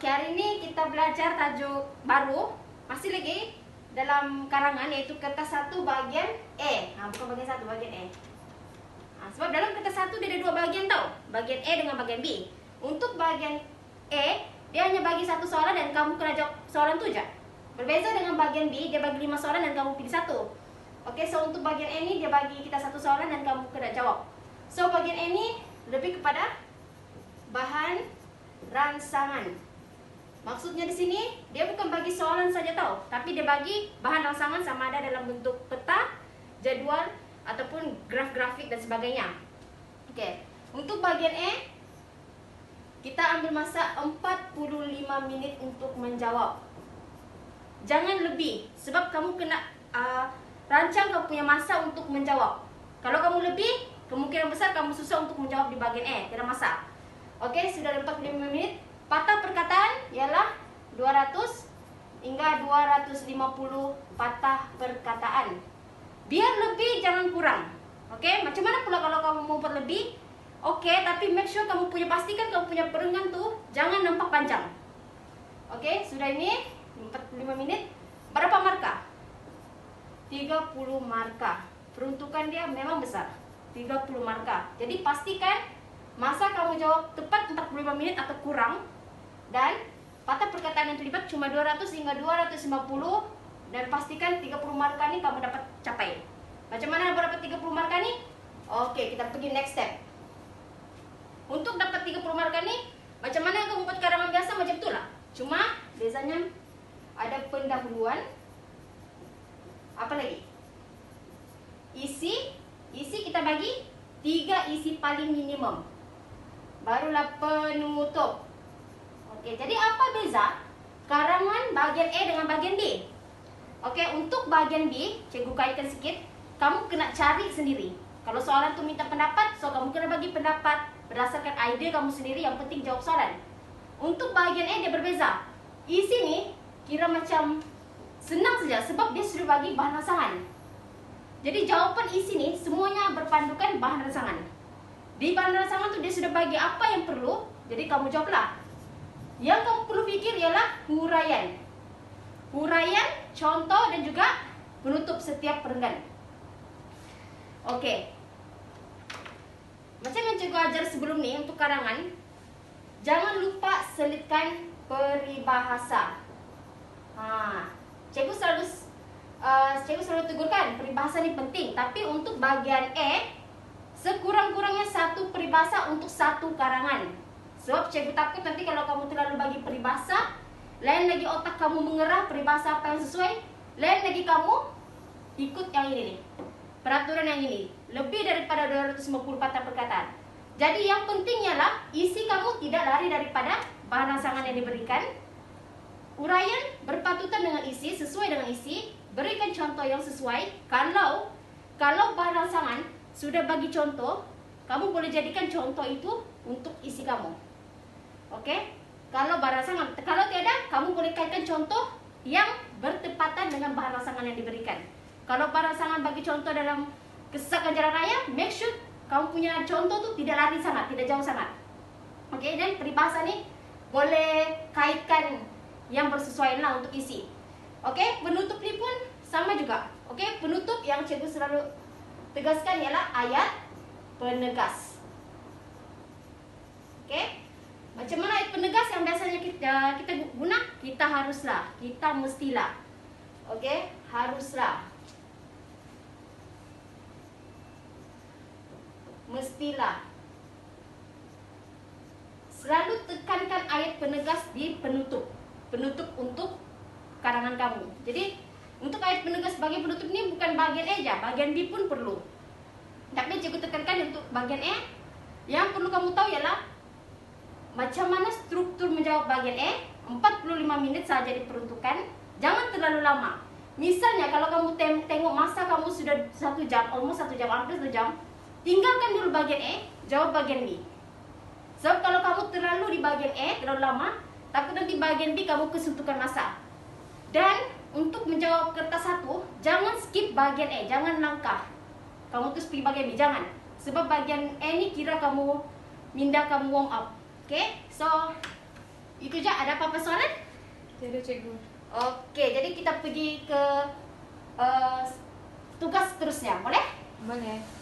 hari ini kita belajar tajuk baru. Masih lagi dalam karangan, yaitu kertas 1 bagian E. Bukan bagian 1, bagian E. Sebab dalam kertas 1 dia ada 2 bagian tau. Bagian E dengan bagian B. Untuk bagian E, dia hanya bagi 1 soalan dan kamu kena jawab soalan tu je. Berbeza dengan bagian B, dia bagi 5 soalan dan kamu pilih 1. Oke, so untuk bagian E ni dia bagi kita 1 soalan dan kamu kena jawab. So bagian E ni lebih kepada bahan rangsangan. Maksudnya di sini dia bukan bagi soalan saja tau, tapi dia bagi bahan rangsangan sama ada dalam bentuk peta, jadual ataupun graf-grafik dan sebagainya. Oke, untuk bagian E kita ambil masa 45 minit untuk menjawab. Jangan lebih, sebab kamu kena rancang kamu punya masa untuk menjawab. Kalau kamu lebih, kemungkinan besar kamu susah untuk menjawab di bagian E, tidak masa. Oke, sudah 45 menit. Patah perkataan ialah 200 hingga 250 patah perkataan. Biar lebih, jangan kurang. Oke, macam mana pula kalau kamu mau buat lebih? Oke, tapi make sure kamu punya, pastikan kamu punya perenggan tuh jangan nampak panjang. Oke, sudah ini 45 menit. Berapa markah? 30 markah. Peruntukan dia memang besar, 30 markah. Jadi pastikan masa kamu jawab tepat 45 menit atau kurang, dan patah perkataan yang terlibat cuma 200 hingga 250, dan pastikan 30 markah ini kamu dapat capai. Macam mana dapat 30 markah ini? Oke, kita pergi next step. Untuk dapat 30 markah ini, macam mana kamu buat karangan biasa, macam itulah. Cuma biasanya ada pendahuluan. Apa lagi? Isi kita bagi 3 isi paling minimum. Barulah penutup. Oke, jadi apa beza karangan bagian E dengan bagian B? Oke, untuk bagian B, cikgu kaitkan sikit. Kamu kena cari sendiri. Kalau soalan tu minta pendapat, so kamu kena bagi pendapat berdasarkan idea kamu sendiri. Yang penting jawab soalan. Untuk bagian E dia berbeza. Isi ni kira macam senang saja sebab dia sudah bagi bahan rangsangan. Jadi jawapan isi ni semuanya berpandukan bahan rangsangan. Di bahan rangsangan tu dia sudah bagi apa yang perlu, jadi kamu jawablah. Yang kamu perlu fikir ialah huraian. Huraian, contoh dan juga penutup setiap perenggan. Okey. Macam yang cikgu ajar sebelum ni untuk karangan, jangan lupa selitkan peribahasa. Cikgu selalu tegurkan peribahasa ni penting, tapi untuk bagian E sekurang-kurangnya 1 peribahasa untuk 1 karangan. Sebab cikgu takut nanti kalau kamu terlalu bagi peribahasa, lain lagi otak kamu mengerah peribahasa apa yang sesuai, lain lagi kamu ikut yang ini nih, peraturan yang ini, lebih daripada 250 patah perkataan. Jadi yang pentingnya lah isi kamu tidak lari daripada bahan rangsangan yang diberikan. Uraian berpatutan dengan isi, sesuai dengan isi. Berikan contoh yang sesuai. Kalau bahan rangsangan sudah bagi contoh, kamu boleh jadikan contoh itu untuk isi kamu. Oke? Kalau bahan rangsangan, kalau tiada, kamu boleh kaitkan contoh yang bertepatan dengan bahan rangsangan yang diberikan. Kalau bahan rangsangan bagi contoh dalam Kisah Jalan Raya, make sure kamu punya contoh tu tidak lari sangat, tidak jauh sangat. Oke, dan peribahasa ni boleh kaitkan yang bersesuaian lah untuk isi. Oke, penutup ni pun sama juga. Oke, penutup yang cikgu selalu tegaskan ialah ayat penegas. Oke, macam mana ayat penegas yang biasanya kita guna? Kita haruslah, kita mestilah. Oke, haruslah, mestilah. Selalu tekankan ayat penegas di penutup. Penutup untuk karangan kamu. Jadi untuk ayat penegas bagi penutup ni bukan bagian E aja, bagian B pun perlu. Tapi cikgu tekankan untuk bagian E, yang perlu kamu tahu ialah macam mana struktur menjawab bagian E. 45 menit saja diperuntukkan, jangan terlalu lama. Misalnya kalau kamu tengok masa kamu sudah 1 jam, almost 1 jam, hampir 1 jam, tinggalkan dulu bagian E, jawab bagian B. Sebab kalau kamu terlalu di bagian E, terlalu lama, takut nanti bagian B kamu kesuntukan masa. Dan untuk menjawab kertas 1, jangan skip bagian E, jangan langkah kamu terus pergi bagian B, jangan. Sebab bagian E ni kira kamu minda kamu warm up. Okay, so Itu aja, ada apa-apa soalan? Tidak, cikgu. Oke, jadi kita pergi ke tugas terusnya, boleh? Boleh.